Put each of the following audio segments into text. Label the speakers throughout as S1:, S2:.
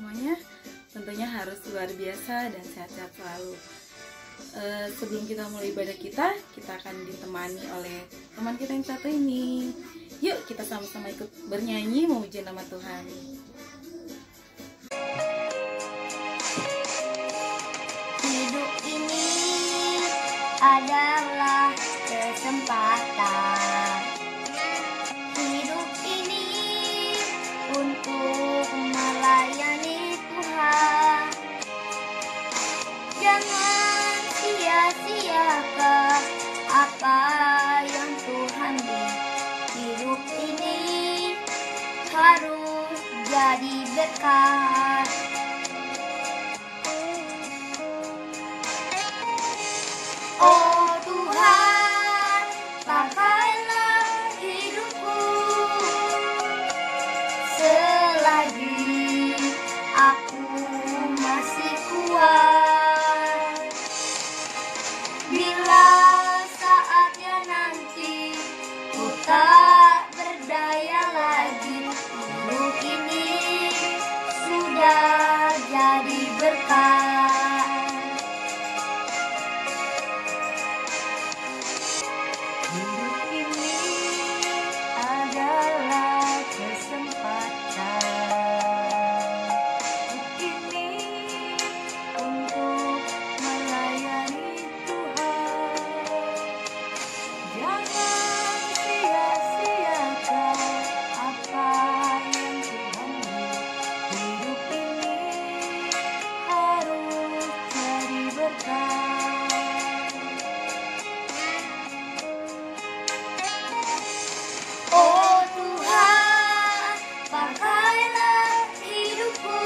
S1: semuanya. Tentunya harus luar biasa dan sehat-sehat selalu. Sebelum kita mulai ibadah kita akan ditemani oleh teman kita yang satu ini. Yuk kita sama-sama ikut bernyanyi memuji nama Tuhan.
S2: Hidup ini adalah kesempatan. Hidup ini untuk melayani Tuhan. Jangan sia-siakan apa yang Tuhan beri. Hidup ini harus jadi berkat. Oh Tuhan, pakailah hidupku selagi aku masih kuat. Bila saatnya nanti ku tak berdaya lagi, hidup ini sudah jadi berkat. Hidup ini adalah kesempatan. Hidup ini untuk melayani Tuhan. Jangan sia-siakan apa yang Tuhan beri. Hidup ini harus jadi berkat. Oh Tuhan, pakailah hidupku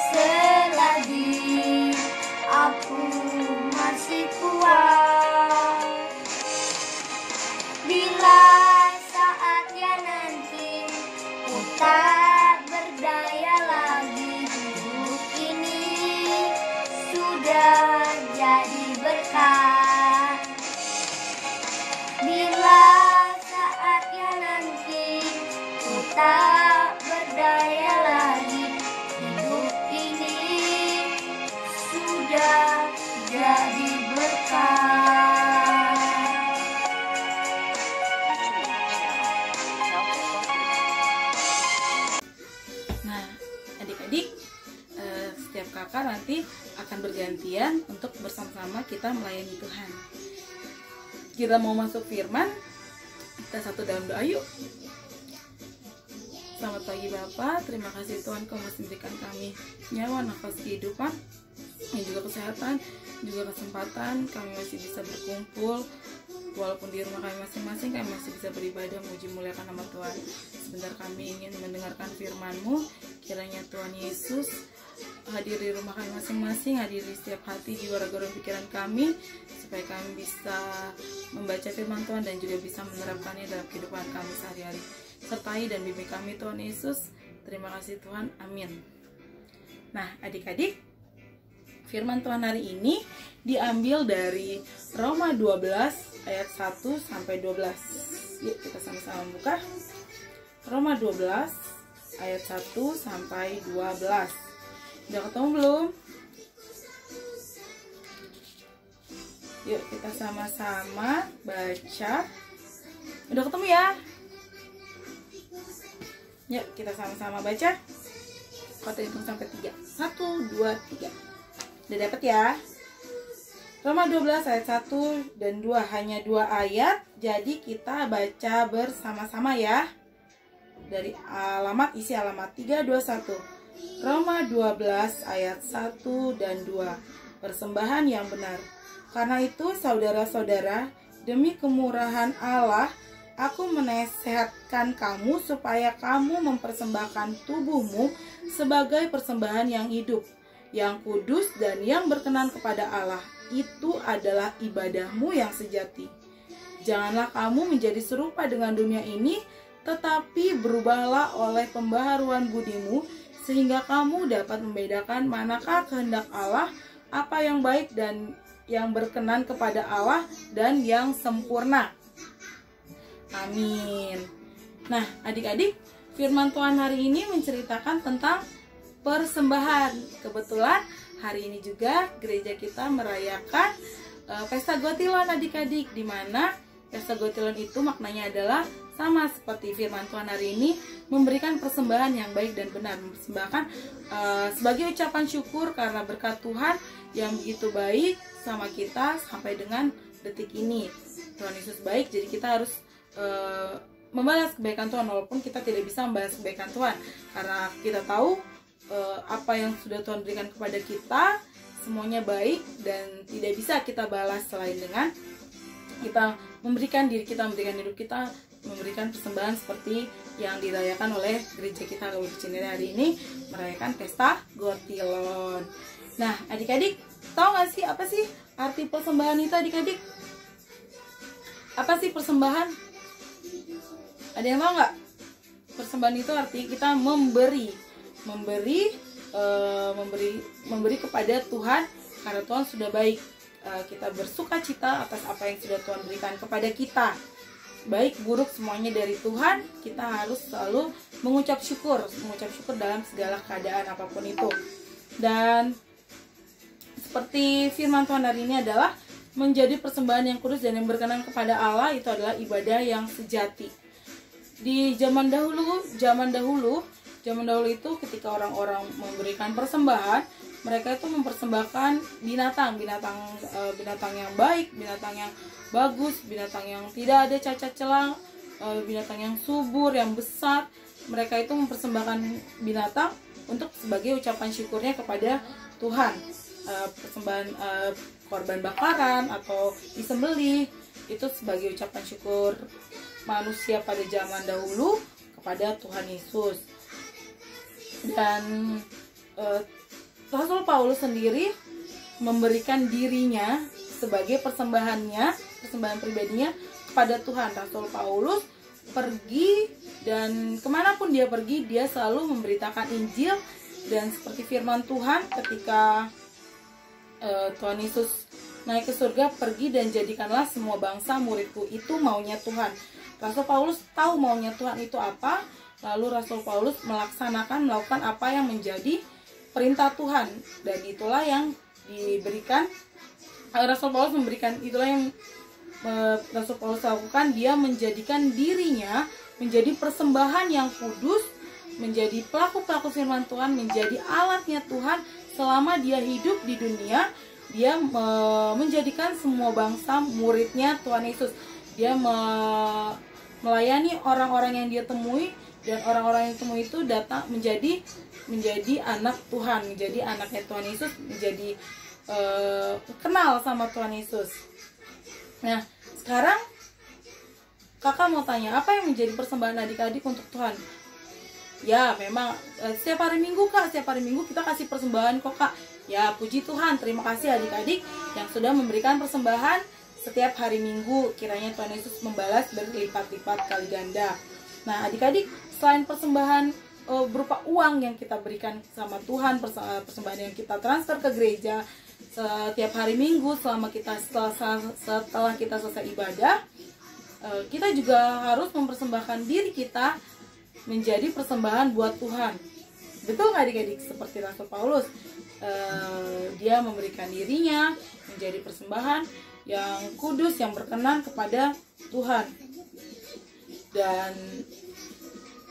S2: selagi aku masih kuat. Bila saatnya nanti ku tak berdaya lagi, hidup ini sudah jadi berkat. Bila saatnya nanti ku tak berdaya lagi, hidup ini sudah jadi berkat.
S1: Nah, adik-adik, setiap kakak nanti akan bergantian untuk bersama-sama kita melayani Tuhan. Kita mau masuk firman, kita satu dalam doa yuk. Selamat pagi Bapak, terima kasih Tuhan Kau masih memberikan kami nyawa, nafas kehidupan, dan juga kesehatan, juga kesempatan kami masih bisa berkumpul. Walaupun di rumah kami masing-masing, kami masih bisa beribadah, memuji muliakan nama Tuhan. Sebentar kami ingin mendengarkan firman-Mu, kiranya Tuhan Yesus hadir di rumah kami masing-masing, hadir di setiap hati, jiwa, raga, dan pikiran kami, supaya kami bisa membaca firman Tuhan dan juga bisa menerapkannya dalam kehidupan kami sehari-hari. Sertai dan bimbing kami Tuhan Yesus. Terima kasih Tuhan, amin. Nah adik-adik, firman Tuhan hari ini diambil dari Roma 12 ayat 1 sampai 12. Yuk kita sama-sama buka. Roma 12 ayat 1 sampai 12. Udah ketemu belum? Yuk kita sama-sama baca. Udah ketemu ya? Yuk kita sama-sama baca. Kau hitung sampai 3. 1, 2, 3. Udah dapet ya? Roma 12 ayat 1 dan 2, hanya 2 ayat. Jadi kita baca bersama-sama ya. Dari isi alamat 321. Roma 12 ayat 1 dan 2. Persembahan yang benar. Karena itu saudara-saudara, demi kemurahan Allah, aku menasehatkan kamu supaya kamu mempersembahkan tubuhmu sebagai persembahan yang hidup, yang kudus dan yang berkenan kepada Allah. Itu adalah ibadahmu yang sejati. Janganlah kamu menjadi serupa dengan dunia ini, tetapi berubahlah oleh pembaharuan budimu, sehingga kamu dapat membedakan manakah kehendak Allah, apa yang baik dan yang berkenan kepada Allah, dan yang sempurna. Amin. Nah, adik-adik, firman Tuhan hari ini menceritakan tentang persembahan. Kebetulan hari ini juga gereja kita merayakan pesta Gotilon adik-adik, di mana pesta Gotilon itu maknanya adalah sama seperti firman Tuhan hari ini, memberikan persembahan yang baik dan benar, mempersembahkan sebagai ucapan syukur karena berkat Tuhan yang begitu baik sama kita sampai dengan detik ini. Tuhan Yesus baik, jadi kita harus membalas kebaikan Tuhan walaupun kita tidak bisa membalas kebaikan Tuhan, karena kita tahu apa yang sudah Tuhan berikan kepada kita semuanya baik dan tidak bisa kita balas selain dengan kita memberikan diri kita, memberikan hidup kita, memberikan persembahan seperti yang dirayakan oleh gereja kita Gaul Cinere hari ini, merayakan pesta Gotilon. Nah, adik-adik tahu nggak sih apa sih arti persembahan itu adik-adik? Apa sih persembahan? Ada yang tahu nggak? Persembahan itu artinya kita memberi kepada Tuhan karena Tuhan sudah baik. Kita bersuka cita atas apa yang sudah Tuhan berikan kepada kita. Baik buruk semuanya dari Tuhan, kita harus selalu mengucap syukur dalam segala keadaan apapun itu. Dan seperti firman Tuhan hari ini adalah menjadi persembahan yang kudus dan yang berkenan kepada Allah, itu adalah ibadah yang sejati. Di zaman dahulu itu ketika orang-orang memberikan persembahan, mereka itu mempersembahkan binatang yang baik, binatang yang bagus, binatang yang tidak ada cacat celah, binatang yang subur, yang besar. Mereka itu mempersembahkan binatang untuk sebagai ucapan syukurnya kepada Tuhan. Persembahan korban bakaran atau disembelih itu sebagai ucapan syukur manusia pada zaman dahulu kepada Tuhan Yesus. Dan Rasul Paulus sendiri memberikan dirinya sebagai persembahan pribadinya kepada Tuhan. Rasul Paulus pergi, dan kemanapun dia pergi, dia selalu memberitakan Injil. Dan seperti firman Tuhan ketika Tuhan Yesus naik ke surga, pergi dan jadikanlah semua bangsa muridku, itu maunya Tuhan. Rasul Paulus tahu maunya Tuhan itu apa, lalu Rasul Paulus melakukan apa yang menjadi perintah Tuhan, dan itulah yang diberikan Rasul Paulus memberikan, itulah yang Rasul Paulus lakukan. Dia menjadikan dirinya menjadi persembahan yang kudus, menjadi pelaku firman Tuhan, menjadi alatnya Tuhan selama dia hidup di dunia. Dia menjadikan semua bangsa muridnya Tuhan Yesus. Dia melayani orang-orang yang dia temui, dan orang-orang yang temui itu datang menjadi anak Tuhan, menjadi anaknya Tuhan Yesus, menjadi kenal sama Tuhan Yesus. Nah, sekarang kakak mau tanya, apa yang menjadi persembahan adik-adik untuk Tuhan? Ya, memang setiap hari Minggu kak, setiap hari Minggu kita kasih persembahan kok kak. Ya, puji Tuhan, terima kasih adik-adik yang sudah memberikan persembahan setiap hari Minggu. Kiranya Tuhan Yesus membalas berlipat-lipat kali ganda. Nah, adik-adik, selain persembahan berupa uang yang kita berikan sama Tuhan, persembahan yang kita transfer ke gereja setiap hari Minggu setelah kita selesai ibadah, kita juga harus mempersembahkan diri kita menjadi persembahan buat Tuhan. Betul nggak adik-adik? Seperti Rasul Paulus, dia memberikan dirinya menjadi persembahan yang kudus, yang berkenan kepada Tuhan. Dan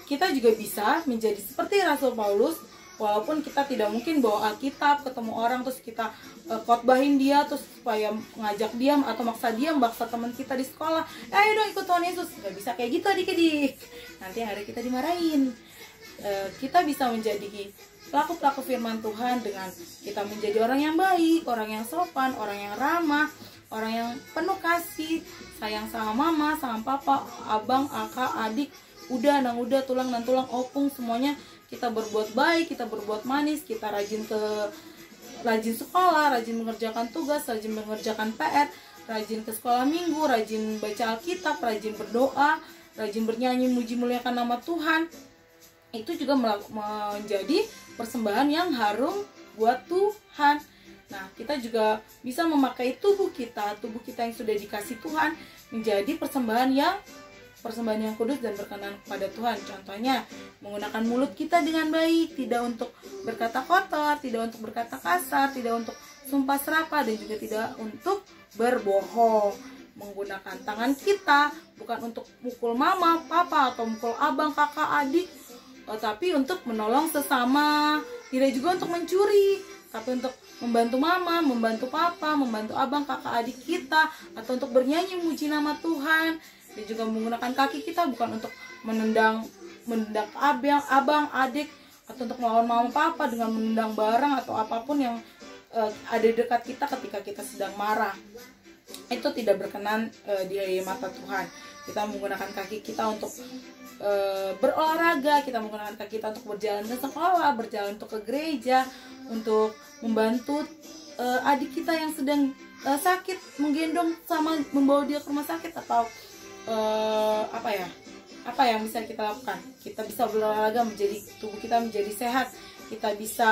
S1: kita juga bisa menjadi seperti Rasul Paulus, walaupun kita tidak mungkin bawa Alkitab ketemu orang terus kita khotbahin dia terus supaya ngajak dia atau maksa teman kita di sekolah, ayo dong ikut Tuhan Yesus. Nggak bisa kayak gitu adik-adik, nanti hari kita dimarahin. Kita bisa menjadi pelaku firman Tuhan dengan kita menjadi orang yang baik, orang yang sopan, orang yang ramah, orang yang penuh kasih, sayang sama mama, sama papa, abang, kakak, adik, udah, nang udah, tulang dan tulang, opung, semuanya kita berbuat baik, kita berbuat manis, kita rajin sekolah, rajin mengerjakan tugas, rajin mengerjakan PR, rajin ke sekolah minggu, rajin baca Alkitab, rajin berdoa, rajin bernyanyi muji muliakan nama Tuhan. Itu juga menjadi persembahan yang harum buat Tuhan. Nah, kita juga bisa memakai tubuh kita yang sudah dikasih Tuhan menjadi persembahan yang persembahan yang kudus dan berkenan kepada Tuhan. Contohnya, menggunakan mulut kita dengan baik, tidak untuk berkata kotor, tidak untuk berkata kasar, tidak untuk sumpah serapah, dan juga tidak untuk berbohong. Menggunakan tangan kita bukan untuk mukul mama, papa, atau mukul abang, kakak, adik, tapi untuk menolong sesama. Tidak juga untuk mencuri, tapi untuk membantu mama, membantu papa, membantu abang, kakak, adik kita, atau untuk bernyanyi memuji nama Tuhan. Dan juga menggunakan kaki kita bukan untuk menendang abang, adik, atau untuk melawan mama papa dengan menendang barang atau apapun yang ada dekat kita ketika kita sedang marah. Itu tidak berkenan di mata Tuhan. Kita menggunakan kaki kita untuk berolahraga, kita menggunakan kaki kita untuk berjalan ke sekolah, berjalan untuk ke gereja, untuk membantu adik kita yang sedang sakit, menggendong sama membawa dia ke rumah sakit, atau apa yang bisa kita lakukan. Kita bisa berolahraga, menjadi tubuh kita menjadi sehat. Kita bisa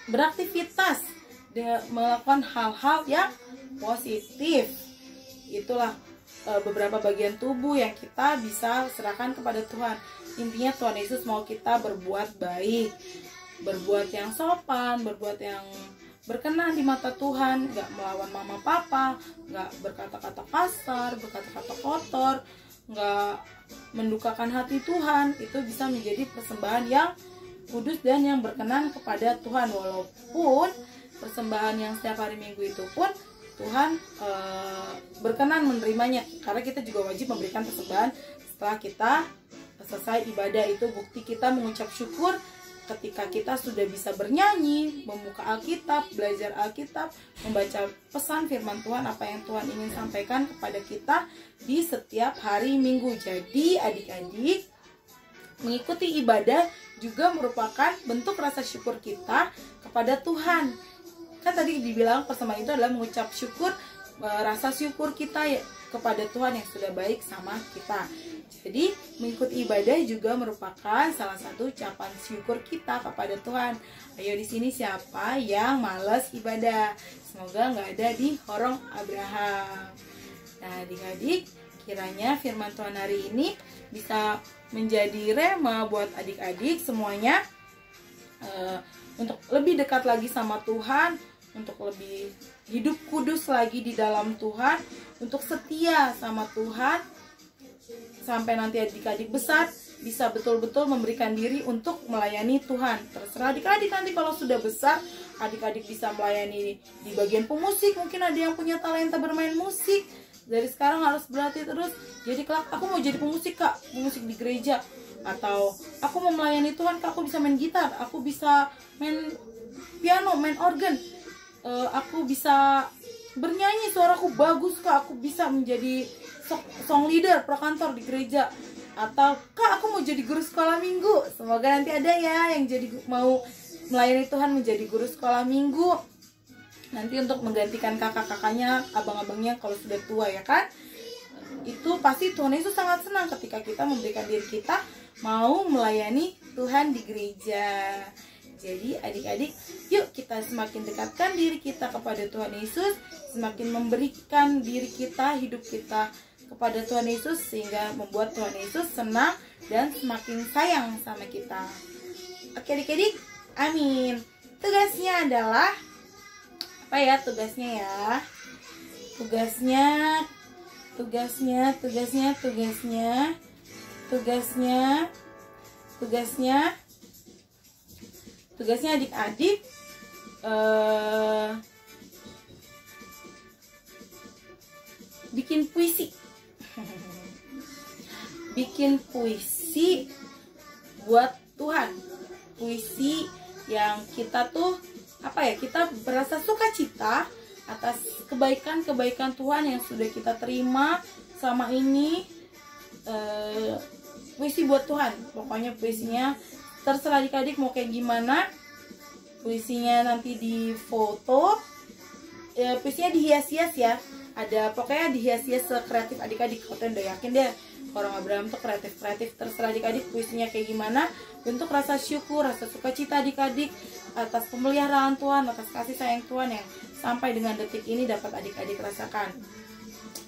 S1: beraktivitas dengan melakukan hal-hal yang positif. Itulah beberapa bagian tubuh yang kita bisa serahkan kepada Tuhan. Intinya Tuhan Yesus mau kita berbuat baik, berbuat yang sopan, berbuat yang berkenan di mata Tuhan, gak melawan mama papa, gak berkata-kata kasar, berkata-kata kotor, gak mendukakan hati Tuhan. Itu bisa menjadi persembahan yang kudus dan yang berkenan kepada Tuhan. Walaupun persembahan yang setiap hari Minggu itu pun Tuhan berkenan menerimanya, karena kita juga wajib memberikan persembahan setelah kita selesai ibadah. Itu bukti kita mengucap syukur ketika kita sudah bisa bernyanyi, membuka Alkitab, belajar Alkitab, membaca pesan firman Tuhan, apa yang Tuhan ingin sampaikan kepada kita di setiap hari Minggu. Jadi adik-adik, mengikuti ibadah juga merupakan bentuk rasa syukur kita kepada Tuhan. Kan tadi dibilang persembahan itu adalah mengucap syukur, rasa syukur kita kepada Tuhan yang sudah baik sama kita. Jadi mengikuti ibadah juga merupakan salah satu ucapan syukur kita kepada Tuhan. Ayo di sini siapa yang malas ibadah? Semoga nggak ada di horong Abraham. Nah adik-adik, kiranya firman Tuhan hari ini bisa menjadi rema buat adik-adik semuanya, untuk lebih dekat lagi sama Tuhan, untuk lebih hidup kudus lagi di dalam Tuhan, untuk setia sama Tuhan, sampai nanti adik-adik besar bisa betul-betul memberikan diri untuk melayani Tuhan. Terserah adik-adik nanti kalau sudah besar, adik-adik bisa melayani di bagian pemusik. Mungkin ada yang punya talenta bermain musik, dari sekarang harus berlatih terus. Jadi kelak aku mau jadi pemusik kak, pemusik di gereja. Atau aku mau melayani Tuhan kak, aku bisa main gitar, aku bisa main piano, main organ, aku bisa bernyanyi, suaraku bagus kak, aku bisa menjadi song leader prakantor di gereja. Atau kak aku mau jadi guru sekolah minggu. Semoga nanti ada ya yang jadi mau melayani Tuhan menjadi guru sekolah minggu, nanti untuk menggantikan kakak-kakaknya, abang-abangnya kalau sudah tua ya kan. Itu pasti Tuhan Yesus sangat senang ketika kita memberikan diri kita mau melayani Tuhan di gereja. Jadi adik-adik, yuk kita semakin dekatkan diri kita kepada Tuhan Yesus, semakin memberikan diri kita, hidup kita kepada Tuhan Yesus, sehingga membuat Tuhan Yesus senang dan semakin sayang sama kita. Oke adik-adik, amin. Tugasnya adalah apa ya tugasnya ya? Tugasnya adik-adik bikin puisi. Bikin puisi buat Tuhan. Puisi yang kita tuh kita berasa sukacita atas kebaikan-kebaikan Tuhan yang sudah kita terima selama ini. Puisi buat Tuhan. Pokoknya puisinya terserah adik-adik mau kayak gimana. Puisinya nanti di foto, puisinya dihias-hias ya. Pokoknya dihias-hias sekreatif adik-adik. Kalian udah yakin deh orang Abraham tuh kreatif. Terserah adik-adik puisinya kayak gimana. Bentuk rasa syukur, rasa sukacita adik-adik atas pemeliharaan Tuhan, atas kasih sayang Tuhan yang sampai dengan detik ini dapat adik-adik rasakan.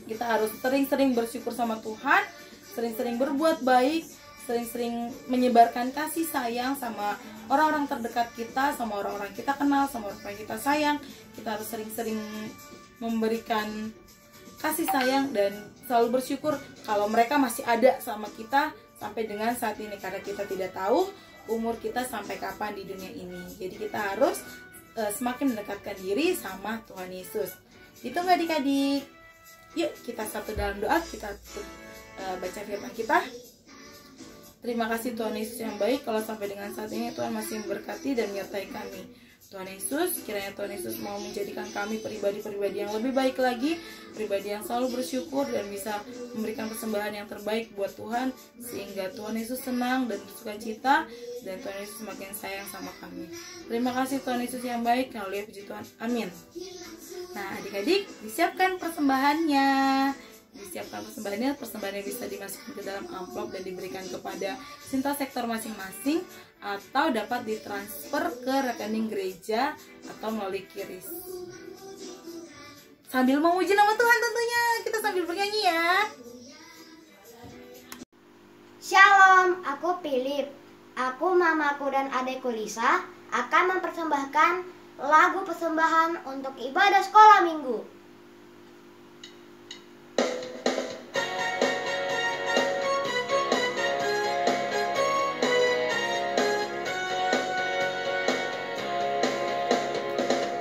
S1: Kita harus sering-sering bersyukur sama Tuhan, sering-sering berbuat baik, sering-sering menyebarkan kasih sayang sama orang-orang terdekat kita, sama orang-orang kita kenal, sama orang kita sayang. Kita harus sering-sering memberikan kasih sayang dan selalu bersyukur kalau mereka masih ada sama kita sampai dengan saat ini, karena kita tidak tahu umur kita sampai kapan di dunia ini. Jadi kita harus semakin mendekatkan diri sama Tuhan Yesus. Itu nggak adik-adik? Yuk kita satu dalam doa, kita baca firman kita. Terima kasih Tuhan Yesus yang baik, kalau sampai dengan saat ini Tuhan masih memberkati dan menyertai kami. Tuhan Yesus, kiranya Tuhan Yesus mau menjadikan kami pribadi-pribadi yang lebih baik lagi, pribadi yang selalu bersyukur dan bisa memberikan persembahan yang terbaik buat Tuhan, sehingga Tuhan Yesus senang dan bersuka cita, dan Tuhan Yesus semakin sayang sama kami. Terima kasih Tuhan Yesus yang baik, haleluya, puji Tuhan, amin. Nah adik-adik, disiapkan persembahannya. Persembahannya bisa dimasukkan ke dalam amplop dan diberikan kepada Sinta sektor masing-masing, atau dapat ditransfer ke rekening gereja atau melalui QRIS. Sambil memuji nama Tuhan tentunya, kita sambil bernyanyi ya.
S3: Shalom, aku Philip. Aku, mamaku dan adekku Lisa akan mempersembahkan lagu persembahan untuk ibadah sekolah minggu.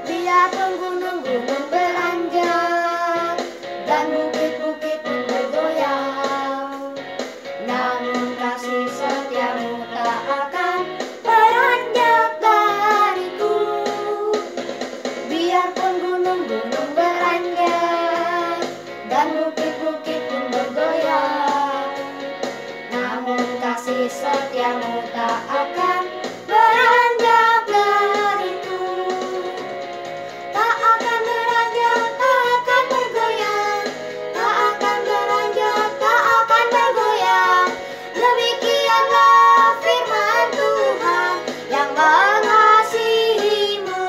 S3: Biarpun gunung-gunung beranjak dan bukit-bukit pun bergoyang, namun kasih setiamu tak akan beranjak dariku. Biarpun gunung-gunung beranjak dan bukit-bukit pun bergoyang, namun kasih setiamu tak akan beranjak dariku. Tak akan beranjak, tak akan bergoyang, tak akan beranjak, tak akan bergoyang. Demikianlah firman Tuhan yang mengasihimu.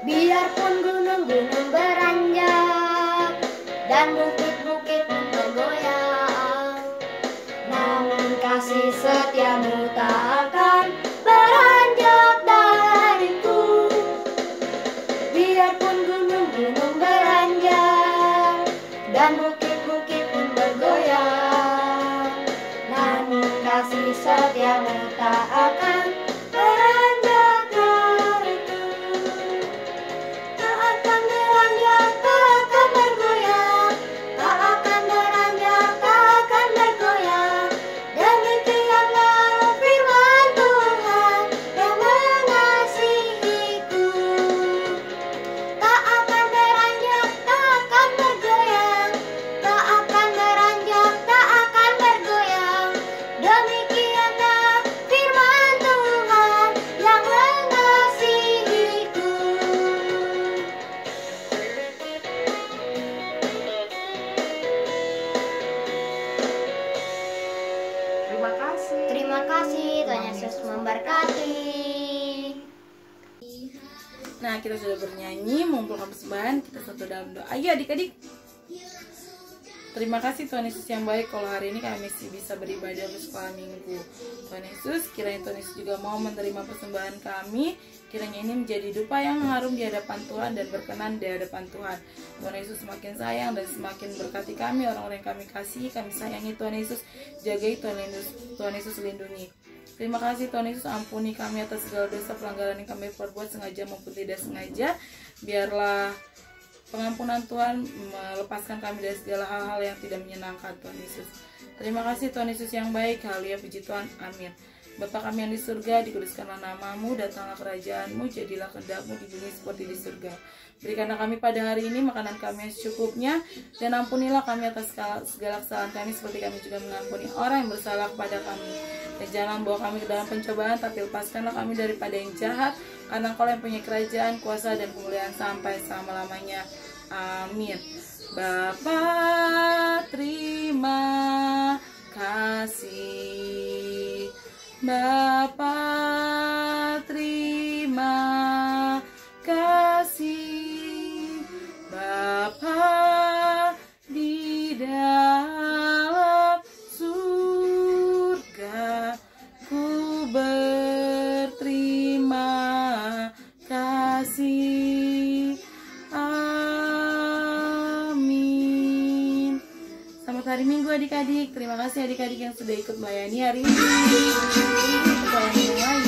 S3: Biarpun gunung-gunung beranjak dan bukit-bukit pun bergoyang, namun kasih setiamu tak akan beranjak dariku. Biarpun gunung-gunung beranjak dan bukit-bukit pun bergoyang, namun kasih setiamu tak akan beranjak dariku. Tak akan beranjak, tak akan bergoyang, tak akan beranjak, tak akan bergoyang. Demikianlah firman Tuhan yang mengasihiku. Tak akan beranjak, tak akan bergoyang, tak akan beranjak, tak akan bergoyang. Demikianlah firman Tuhan yang mengasihiku.
S2: Terima kasih.
S3: Terima kasih, Tuhan Yesus memberkati.
S1: Nah kita sudah bernyanyi, mengumpulkan persembahan, kita satu dalam doa. Ayo adik-adik. Terima kasih Tuhan Yesus yang baik, kalau hari ini kami masih bisa beribadah di sekolah minggu. Tuhan Yesus, kiranya Tuhan Yesus juga mau menerima persembahan kami. Kiranya ini menjadi dupa yang harum di hadapan Tuhan dan berkenan di hadapan Tuhan. Tuhan Yesus semakin sayang dan semakin berkati kami, orang-orang yang kami kasihi, kami sayangi. Tuhan Yesus jagai, Tuhan Yesus lindungi. Terima kasih Tuhan Yesus, ampuni kami atas segala dosa pelanggaran yang kami perbuat sengaja maupun tidak sengaja. Biarlah pengampunan Tuhan melepaskan kami dari segala hal-hal yang tidak menyenangkan Tuhan Yesus. Terima kasih Tuhan Yesus yang baik, haleluya, puji Tuhan, amin. Bapa kami yang di surga, dikuduskanlah namamu, datanglah kerajaanmu, jadilah kehendak-Mu di bumi seperti di surga. Berikanlah kami pada hari ini makanan kami yang secukupnya, dan ampunilah kami atas segala kesalahan kami seperti kami juga mengampuni orang yang bersalah kepada kami. Dan jangan bawa kami ke dalam pencobaan, tapi lepaskanlah kami daripada yang jahat, karena Engkau yang punya kerajaan, kuasa, dan kemuliaan sampai selama-lamanya. Amin. Bapa, terima kasih. Bapa, terima kasih. Bapa di dalam surga, ku berterima kasih. Amin. Selamat hari Minggu adik-adik. Terima kasih adik-adik yang sudah ikut melayani hari ini. Sampai yang lain.